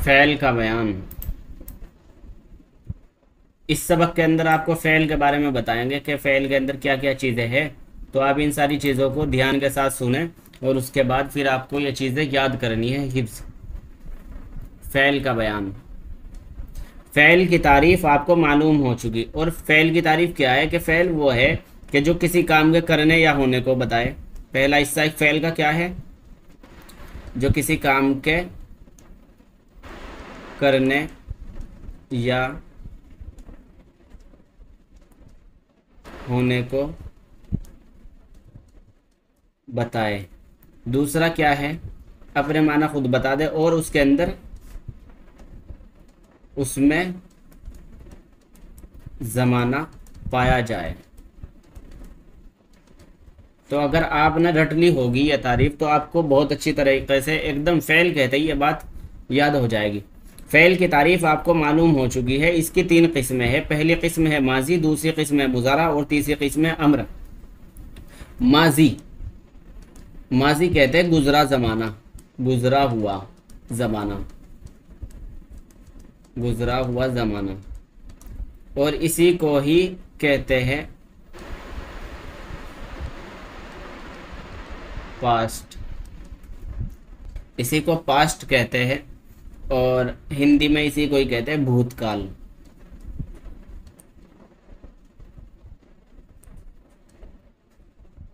फ़ैल का बयान। इस सबक के अंदर आपको फ़ैल के बारे में बताएंगे कि फ़ैल के अंदर क्या क्या चीज़ें हैं। तो आप इन सारी चीज़ों को ध्यान के साथ सुने और उसके बाद फिर आपको ये चीज़ें याद करनी है। हिफ्ज़। फ़ैल का बयान। फ़ैल की तारीफ़ आपको मालूम हो चुकी। और फ़ैल की तारीफ़ क्या है कि फ़ैल वो है कि जो किसी काम के करने या होने को बताए। पहला हिस्सा फ़ैल का क्या है? जो किसी काम के करने या होने को बताए। दूसरा क्या है? अपने माना खुद बता दे और उसके अंदर उसमें ज़माना पाया जाए। तो अगर आपने रट ली होगी यह तारीफ तो आपको बहुत अच्छी तरीके से एकदम फ़ैल कहते ही ये बात याद हो जाएगी। फ़ैल की तारीफ आपको मालूम हो चुकी है। इसकी 3 किस्में हैं। पहली किस्म है माजी, दूसरी किस्म है मुज़ारा और तीसरी किस्म है अम्र। माजी। माजी कहते हैं गुजरा ज़माना, गुजरा हुआ ज़माना, गुजरा हुआ ज़माना। और इसी को ही कहते हैं पास्ट। इसी को पास्ट कहते हैं और हिंदी में इसी को ही कहते हैं भूतकाल।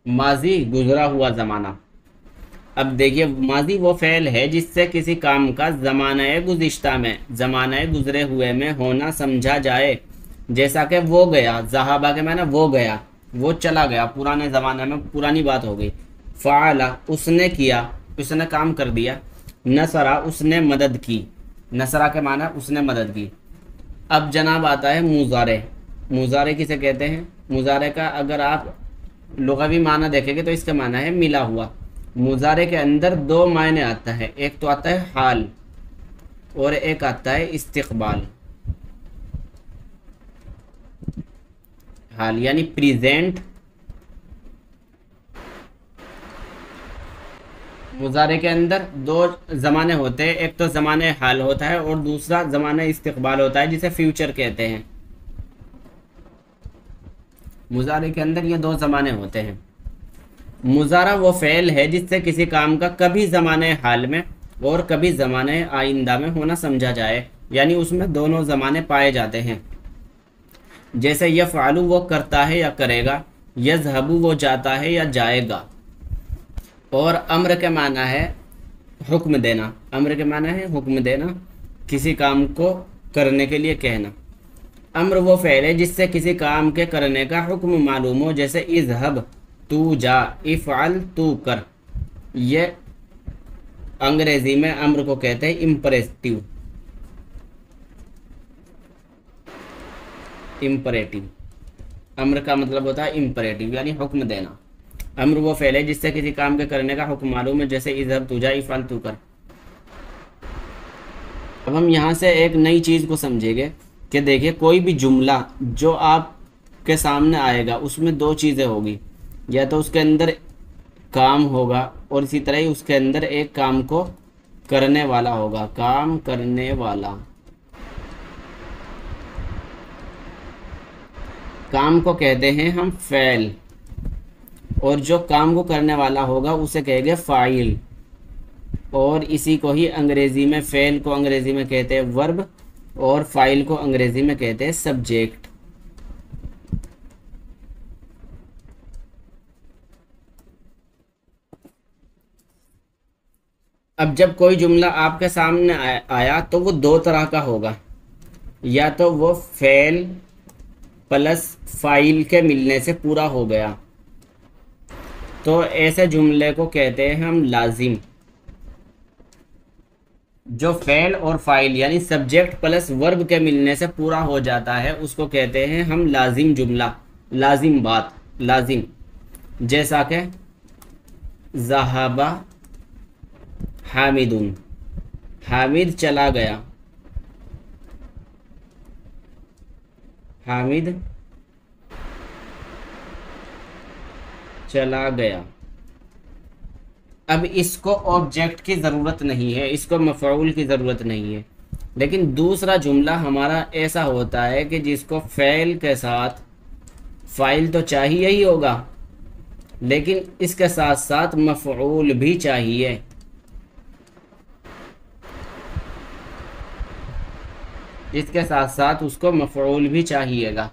माजी गुजरा हुआ ज़माना। अब देखिए माजी वो फ़ेल है जिससे किसी काम का ज़माना गुज़िश्ता में, ज़माना गुज़रे हुए में होना समझा जाए। जैसा कि वो गया, ज़हाबा के माना वो गया, वो चला गया, पुराने ज़माने में पुरानी बात हो गई। फ़ाला उसने किया, उसने काम कर दिया। नसरा उसने मदद की, नसरा के माना उसने मदद की। अब जनाब आता है मुज़ारे। मुज़ारे किसे कहते हैं? मुज़ारे का अगर आप लुग़वी माना देखेंगे तो इसका माना है मिला हुआ। मुज़ारे के अंदर 2 मायने आता है, एक तो आता है हाल और एक आता है इस्तिक़बाल। हाल यानी प्रेजेंट। मुज़ारे के अंदर 2 ज़माने होते हैं, एक तो ज़माने हाल होता है और दूसरा ज़माने इस्तिक़बाल होता है जिसे फ्यूचर कहते हैं। मुज़ारे के अंदर ये 2 ज़माने होते हैं। मुज़ारा वो फ़ेल है जिससे किसी काम का कभी ज़माने हाल में और कभी ज़माने आइंदा में होना समझा जाए, यानी उसमें दोनों ज़माने पाए जाते हैं। जैसे यफ़अलु वो करता है या करेगा, यज़हबु वो जाता है या जाएगा। और अम्र के माना है हुक्म देना। अम्र के माना है हुक्म देना, किसी काम को करने के लिए कहना। अम्र वो फ़ेल है जिससे किसी काम के करने का हुक्म मालूम हो। जैसे इज़हब तू जा, इफ़अल तू कर। ये अंग्रेज़ी में अम्र को कहते हैं इम्परेटिव। इम्परेटिव अम्र का मतलब होता है इम्परेटिव यानी हुक्म देना। अम्र वो फ़ेल है जिससे किसी काम के करने का हुक्म मालूम है। जैसे इज़हब तू जा, इफ़अल तू कर। अब हम यहाँ से एक नई चीज़ को समझेंगे कि देखिए कोई भी जुमला जो आपके सामने आएगा उसमें 2 चीज़ें होगी, या तो उसके अंदर काम होगा और इसी तरह ही उसके अंदर एक काम को करने वाला होगा। काम करने वाला, काम को कहते हैं हम फ़ैल, और जो काम को करने वाला होगा उसे कहेंगे फ़ाइल। और इसी को ही अंग्रेज़ी में फ़ेल को अंग्रेज़ी में कहते हैं वर्ब और फ़ाइल को अंग्रेज़ी में कहते हैं सब्जेक्ट। अब जब कोई जुमला आपके सामने आया तो वो 2 तरह का होगा, या तो वो फ़ेल प्लस फ़ाइल के मिलने से पूरा हो गया, तो ऐसे जुमले को कहते हैं हम लाजिम। जो फ़ेल और फ़ाइल यानी सब्जेक्ट प्लस वर्ब के मिलने से पूरा हो जाता है उसको कहते हैं हम लाजिम जुमला, लाजिम बात, लाजिम। जैसा कि ज़हाबा हामिदुन, हामिद चला गया, हामिद चला गया। अब इसको ऑब्जेक्ट की ज़रूरत नहीं है, इसको मफ़ऊल की ज़रूरत नहीं है। लेकिन दूसरा जुमला हमारा ऐसा होता है कि जिसको फ़ेल के साथ फ़ाइल तो चाहिए ही होगा, लेकिन इसके साथ साथ मफ़ऊल भी चाहिए। इसके साथ साथ उसको मफ़ऊल भी चाहिएगा,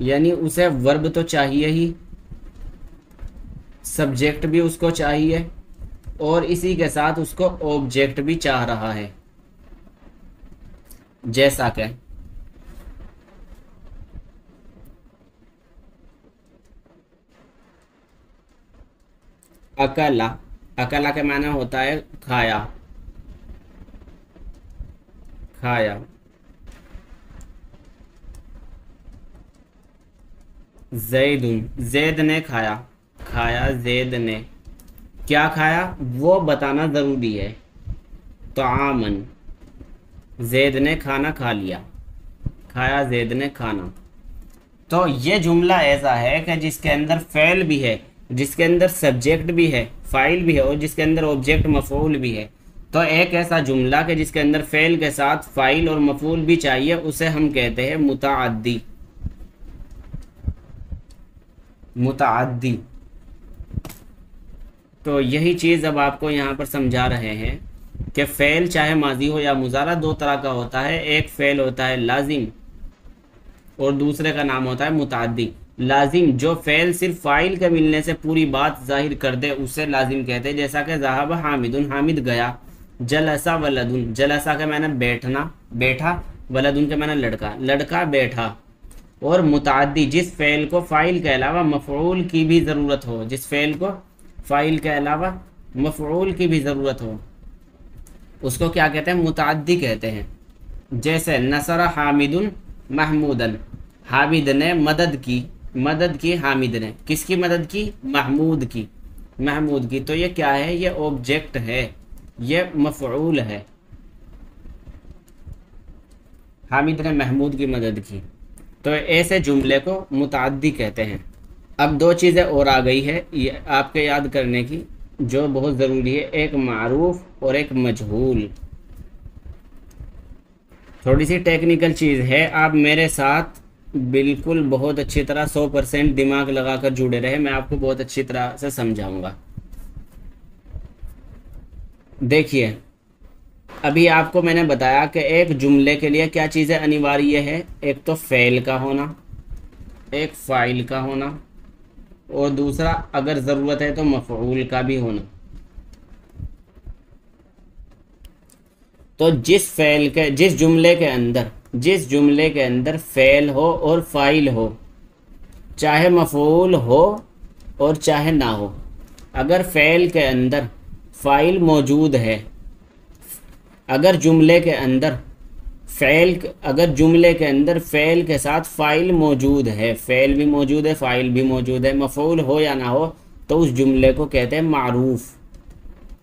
यानी उसे वर्ब तो चाहिए ही, सब्जेक्ट भी उसको चाहिए, और इसी के साथ उसको ऑब्जेक्ट भी चाह रहा है। जैसा कि अकला, अकला के माना होता है खाया, खाया। जैदुन, जैद ने खाया, खाया जैद ने। क्या खाया वो बताना ज़रूरी है। तो आमन, जैद ने खाना खा लिया, खाया जैद ने खाना। तो ये जुमला ऐसा है कि जिसके अंदर फ़ेल भी है, जिसके अंदर सब्जेक्ट भी है, फ़ाइल भी है, और जिसके अंदर ऑब्जेक्ट मफ़ऊल भी है। तो एक ऐसा जुमला कि जिसके अंदर फ़ेल के साथ फ़ाइल और मफ़ऊल भी चाहिए, उसे हम कहते हैं मुतअद्दी। मुतअद्दी। तो यही चीज़ अब आपको यहाँ पर समझा रहे हैं कि फ़ेल चाहे माजी हो या मुज़ारा, दो तरह का होता है। एक फ़ेल होता है लाजिम और दूसरे का नाम होता है मुतअद्दी। लाजिम जो फ़ेल सिर्फ फ़ाइल के मिलने से पूरी बात जाहिर कर दे, उसे लाजिम कहते हैं। जैसा कि ज़हाब हामिदुन, हामिद गया। जलसा वलदुन, जलसा के मैंने बैठना, बैठा। वलदुन के मैंने लड़का, लड़का बैठा। और मुतअद्दी जिस फ़ेल को फ़ाइल के अलावा मफ़ऊल की भी ज़रूरत हो, जिस फ़ेल को फ़ाइल के अलावा मफ़ऊल की भी ज़रूरत हो, उसको क्या कहते हैं? मुतअद्दी कहते हैं। जैसे नसरा हामिदुन महमूदन, हामिद ने मदद की, मदद की हामिद ने। किसकी मदद की? महमूद की, महमूद की। तो ये क्या है? ये ऑब्जेक्ट है, ये मफ़ऊल है। हामिद ने महमूद की मदद की। तो ऐसे जुमले को मुतअद्दी कहते हैं। अब दो चीज़ें और आ गई है ये आपके याद करने की, जो बहुत ज़रूरी है। एक मारूफ और एक मजहूल। थोड़ी सी टेक्निकल चीज़ है, आप मेरे साथ बिल्कुल बहुत अच्छी तरह 100% दिमाग लगाकर जुड़े रहे, मैं आपको बहुत अच्छी तरह से समझाऊंगा। देखिए, अभी आपको मैंने बताया कि एक जुमले के लिए क्या चीज़ें अनिवार्य है। एक तो फ़ेल का होना, एक फ़ाइल का होना, और दूसरा अगर ज़रूरत है तो मफ़ऊल का भी होना। तो जिस जुमले के अंदर फ़ेल हो और फ़ाइल हो, चाहे मफ़ऊल हो और चाहे ना हो, अगर फ़ेल के अंदर फ़ाइल मौजूद है, अगर जुमले के अंदर फ़ेल के साथ फ़ाइल मौजूद है, फ़ेल भी मौजूद है, फ़ाइल भी मौजूद है, मफ़ऊल हो या ना हो, तो उस जुमले को कहते हैं मारूफ।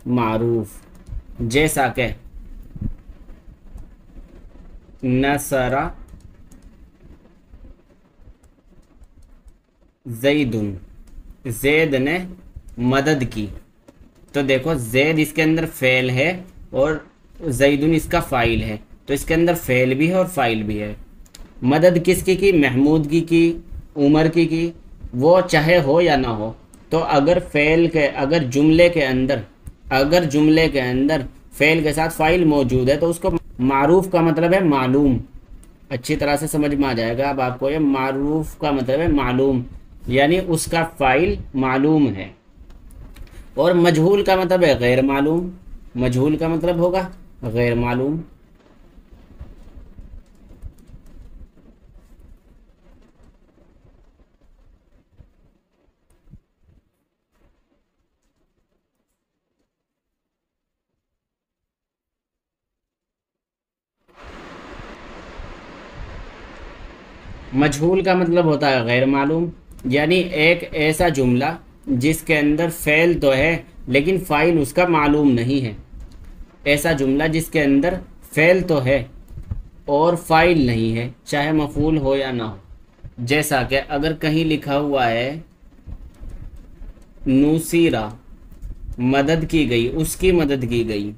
मारूफ। जैसा कि नसरा ज़ैदुन, ज़ैद ने मदद की। तो देखो, ज़ैद इसके अंदर फ़ेल है और ज़ैदुन इसका फ़ाइल है, तो इसके अंदर फ़ेल भी है और फ़ाइल भी है। मदद किसकी की? महमूद की, उमर की, वो चाहे हो या ना हो। तो अगर जुमले के अंदर फ़ेल के साथ फ़ाइल मौजूद है, तो उसको मारूफ का मतलब है मालूम। अच्छी तरह से समझ में आ जाएगा अब आपको। ये मारूफ का मतलब है मालूम, यानी उसका फ़ाइल मालूम है। और मजहूल का मतलब है गैर मालूम। मजहूल का मतलब होगा गैर मालूम। मजहूल का मतलब होता है गैर मालूम, यानी एक ऐसा जुमला जिसके अंदर फ़ेल तो है लेकिन फ़ाइल उसका मालूम नहीं है। ऐसा जुमला जिसके अंदर फ़ेल तो है और फ़ाइल नहीं है, चाहे मफ़ूल हो या ना हो। जैसा कि अगर कहीं लिखा हुआ है नूसीरा, मदद की गई, उसकी मदद की गई,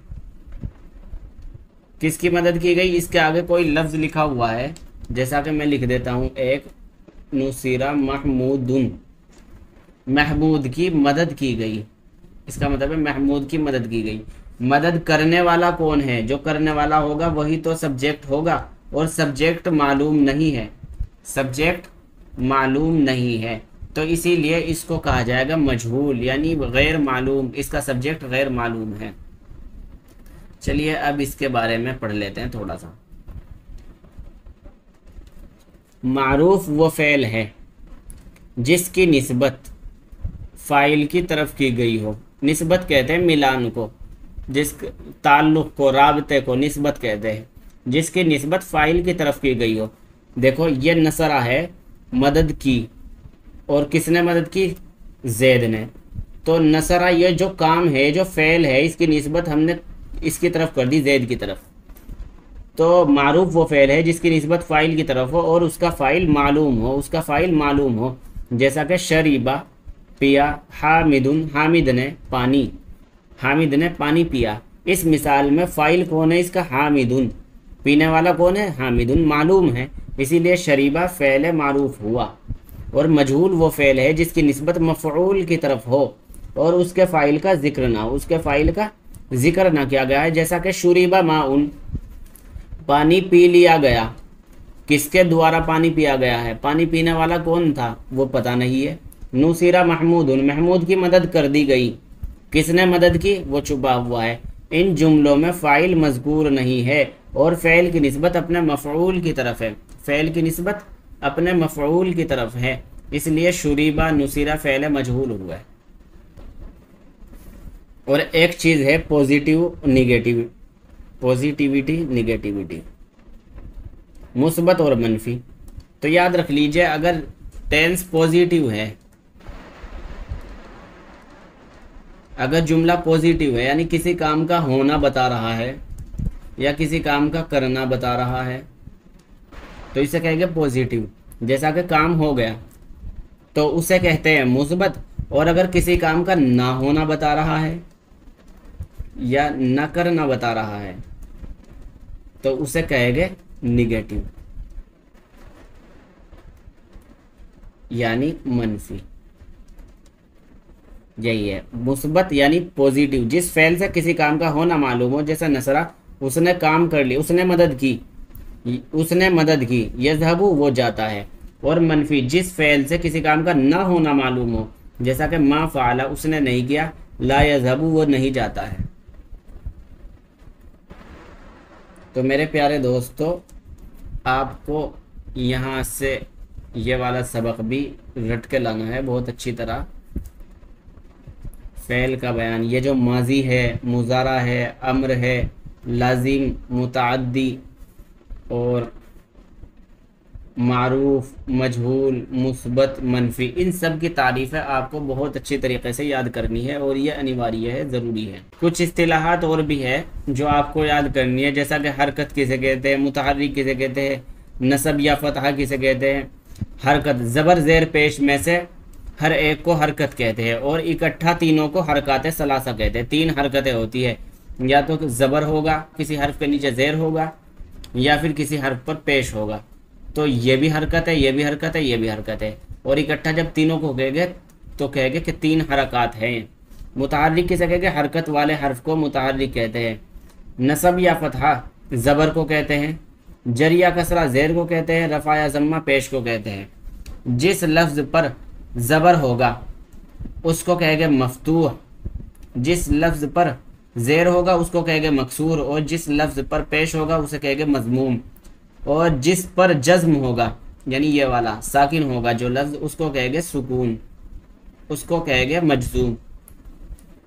किसकी मदद की गई, इसके आगे कोई लफ्ज़ लिखा हुआ है, जैसा कि मैं लिख देता हूँ, एक नुसीरा महमूदुन, महमूद की मदद की गई। इसका मतलब है महमूद की मदद की गई। मदद करने वाला कौन है, जो करने वाला होगा वही तो सब्जेक्ट होगा, और सब्जेक्ट मालूम नहीं है, सब्जेक्ट मालूम नहीं है, तो इसीलिए इसको कहा जाएगा मजहूल, यानी गैर मालूम, इसका सब्जेक्ट गैर मालूम है। चलिए अब इसके बारे में पढ़ लेते हैं थोड़ा सा। मारूफ वो फ़ेल है जिसकी निस्बत फ़ाइल की तरफ की गई हो। निस्बत कहते हैं मिलान को, जिस ताल्लुक़ को, राबते को निस्बत कहते हैं, जिसकी निस्बत फ़ाइल की तरफ की गई हो। देखो ये नसरा है, मदद की, और किसने मदद की, जैद ने। तो नसरा ये जो काम है, जो फ़ेल है, इसकी निस्बत हमने इसकी तरफ कर दी, जैद की तरफ। तो मारूफ वो फ़ेल है जिसकी निस्बत फ़ाइल की तरफ हो और उसका फ़ाइल मालूम हो, उसका फ़ाइल मालूम हो। जैसा कि शरीबा पिया, हामिदुन हामिद ने पानी, हामिद ने पानी पिया। इस मिसाल में फ़ाइल कौन है इसका, हामिदुन, पीने वाला कौन है, हामिदुन, मालूम है, इसीलिए शरीबा फ़ेल मारूफ हुआ। और मजहूल वो फ़ेल है जिसकी निस्बत मफ़ऊल की तरफ हो और उसके फ़ाइल का जिक्र ना हो, उसके फ़ाइल का जिक्र ना किया गया है। जैसा कि शुरीबा माउन, पानी पी लिया गया, किसके द्वारा पानी पिया गया है, पानी पीने वाला कौन था वो पता नहीं है। नुसीरा महमूदुन, महमूद की मदद कर दी गई, किसने मदद की वो छुपा हुआ है। इन जुमलों में फ़ाइल मज़कूर नहीं है और फ़ेल की निस्बत अपने मफ़ऊल की तरफ है, फ़ेल की निस्बत अपने मफ़ऊल की तरफ है, इसलिए शुरीबा नुसीरा फ़ेल मजहूल हुआ है। और एक चीज़ है पॉजिटिव निगेटिव, पॉजिटिविटी निगेटिविटी, मुस्बत और मनफी। तो याद रख लीजिए, अगर टेंस पॉजिटिव है, अगर जुमला पॉजिटिव है यानी किसी काम का होना बता रहा है या किसी काम का करना बता रहा है, तो इसे कहेंगे पॉजिटिव। जैसा कि काम हो गया तो उसे कहते हैं मुस्बत, और अगर किसी काम का ना होना बता रहा है या न करना बता रहा है तो उसे कहेंगे निगेटिव, यानी मनफी। यही है मुस्बत यानी पॉजिटिव, जिस फेल से किसी काम का होना मालूम हो, जैसा नसरा, उसने काम कर लिया, उसने मदद की, उसने मदद की, यज़हबु वो जाता है। और मनफी जिस फेल से किसी काम का ना होना मालूम हो, जैसा कि मा फ़अला उसने नहीं किया, ला यज़हबु वो नहीं जाता है। तो मेरे प्यारे दोस्तों, आपको यहाँ से ये वाला सबक भी रट के लाना है बहुत अच्छी तरह। फ़ेल का बयान, ये जो माजी है, मुज़ारा है, अम्र है, लाजिम, मुतअद्दी और मारूफ, मजहूल, मुस्बत, मनफी, इन सब की तारीफ़ें आपको बहुत अच्छी तरीके से याद करनी है और ये अनिवार्य है, ज़रूरी है। कुछ इस्तिलाहात और भी है जो आपको याद करनी है, जैसा कि हरकत किसे कहते हैं, मुतहर्रिक किसे कहते हैं, नसब या फतहा किसे कहते हैं। हरकत ज़बर ज़ेर पेश में से हर एक को हरकत कहते हैं और इकट्ठा तीनों को हरकत सलासा कहते हैं। तीन हरकतें होती है, या तो ज़बर होगा, किसी हर्फ के नीचे ज़ेर होगा, या फिर किसी हर्फ पर पेश होगा। तो ये भी हरकत है, ये भी हरकत है, ये भी हरकत है, और इकट्ठा जब तीनों को कहेंगे तो कहेंगे कि तीन हरकत हैं। मुतहर्रिक किसे कहेंगे, हरकत वाले हर्फ को मुतहर्रिक कहते हैं। नसब या फतहा ज़बर को कहते हैं, जर या कसरा ज़ेर को कहते हैं, रफ़ा या ज़म्मा पेश को कहते हैं। जिस लफ्ज़ पर ज़बर होगा उसको कहेंगे मफ़तूह, जिस लफ्ज़ पर ज़ेर होगा उसको कहेंगे मकसूर, और जिस लफ्ज़ पर पेश होगा उसे कहेंगे मज़मूम, और जिस पर जज़्म होगा यानी ये वाला साकिन होगा जो लफ्ज़, उसको कहेंगे सुकून, उसको कहेंगे मजज़ूम।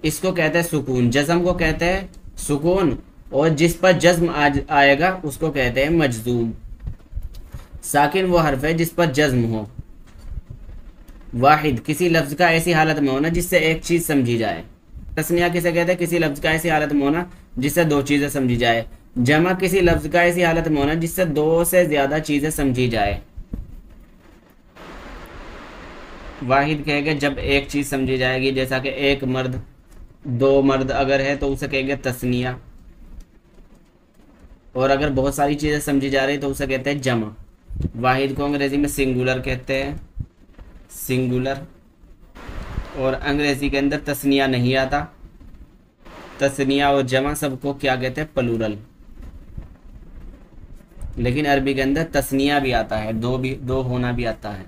इसको कहते हैं सुकून, जज़्म को कहते हैं सुकून, और जिस पर जज़्म आएगा उसको कहते हैं मजज़ूम। साकिन वो हर्फ है जिस पर जज़्म हो। वाहिद किसी लफ्ज़ का ऐसी हालत में होना जिससे एक चीज़ समझी जाए। तस्निया किसे कहते हैं, किसी लफ्ज़ का ऐसी हालत में होना जिससे दो चीज़ें समझी जाए। जमा किसी लफ्ज़ का ऐसी हालत में होना जिससे दो से ज़्यादा चीज़ें समझी जाए। वाहिद कहेंगे जब एक चीज़ समझी जाएगी, जैसा कि एक मर्द, दो मर्द अगर है तो उसे कहेंगे तस्निया। और अगर बहुत सारी चीज़ें समझी जा रही तो उसे कहते हैं जमा। वाहिद को अंग्रेज़ी में सिंगुलर कहते हैं, सिंगुलर। और अंग्रेज़ी के अंदर तस्निया नहीं आता, तस्निया और जमा सबको क्या कहते हैं, प्लूरल। लेकिन अरबी के अंदर तस्निया भी आता है, दो होना भी आता है।